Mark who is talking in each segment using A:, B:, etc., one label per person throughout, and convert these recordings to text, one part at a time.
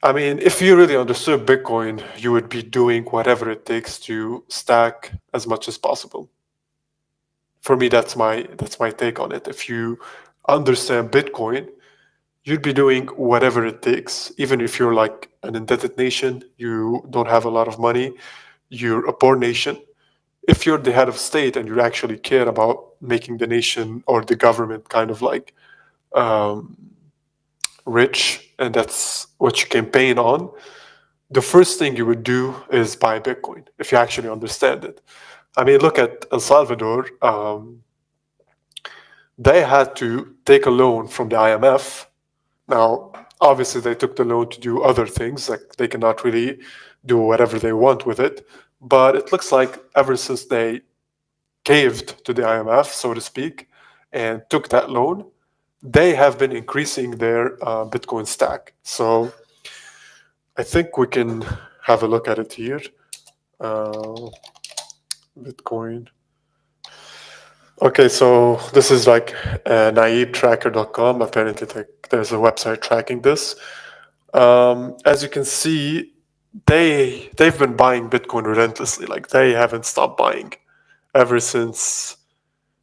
A: I mean, if you really understood Bitcoin, you would be doing whatever it takes to stack as much as possible. For me, that's my take on it. If you understand Bitcoin, you'd be doing whatever it takes, even if you're like an indebted nation, you don't have a lot of money, you're a poor nation. If you're the head of state and you actually care about making the nation or the government kind of like um, rich, and that's what you campaign on, the first thing you would do is buy Bitcoin if you actually understand it. I mean, look at El Salvador. They had to take a loan from the IMF. Now, obviously, they took the loan to do other things, like they cannot really do whatever they want with it. But it looks like ever since they caved to the IMF, so to speak, and took that loan, they have been increasing their Bitcoin stack. So I think we can have a look at it here. Bitcoin. Okay, so this is like naibtracker.com. Apparently, there's a website tracking this. As you can see, they've been buying Bitcoin relentlessly. Like they haven't stopped buying ever since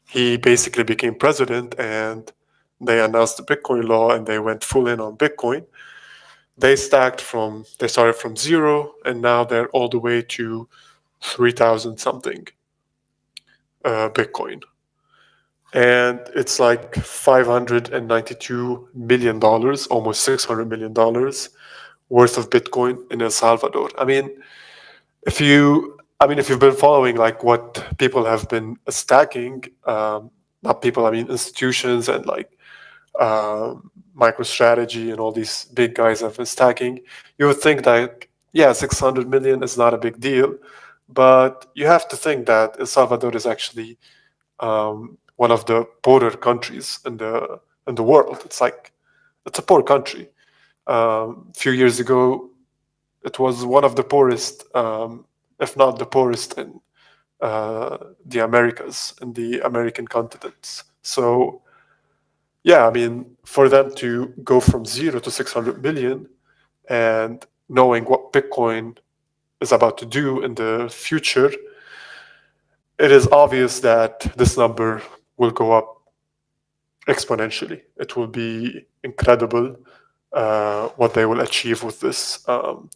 A: he basically became president and they announced the Bitcoin law and they went full in on Bitcoin. They started from zero and now they're all the way to 3,000 something Bitcoin. And it's like $592 million, almost $600 million worth of Bitcoin in El Salvador. If you've been following like what people have been stacking, not people, I mean institutions and like MicroStrategy and all these big guys have been stacking, you would think that, yeah, 600 million is not a big deal. But you have to think that El Salvador is actually one of the poorer countries in the world. It's a poor country. A few years ago, it was one of the poorest, if not the poorest, in the Americas, in the American continents. So, yeah, I mean, for them to go from zero to 600 million and knowing what Bitcoin is about to do in the future, it is obvious that this number will go up exponentially. It will be incredible what they will achieve with this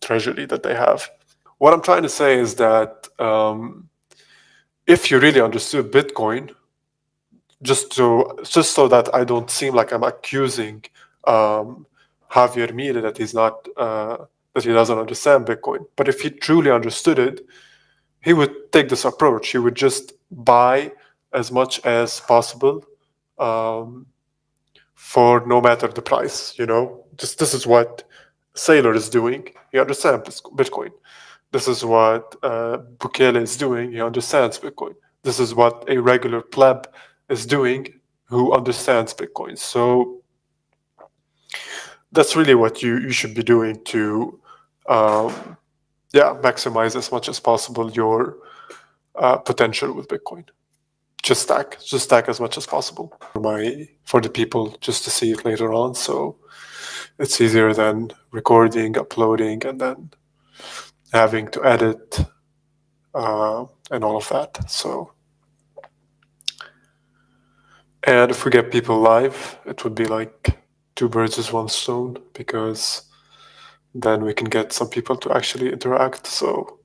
A: treasury that they have. What I'm trying to say is that if you really understood Bitcoin, just so that I don't seem like I'm accusing Javier Mire that he's not that he doesn't understand Bitcoin, but if he truly understood it, he would take this approach. He would just buy as much as possible for no matter the price. Just this is what Saylor is doing. He understands Bitcoin. This is what Bukele is doing. He understands Bitcoin. This is what a regular pleb is doing who understands Bitcoin. So that's really what you should be doing to maximize as much as possible your potential with Bitcoin. Just stack as much as possible for the people just to see it later on. So it's easier than recording, uploading, and then having to edit and all of that. So, and if we get people live, it would be like two birds with one stone, because then we can get some people to actually interact. So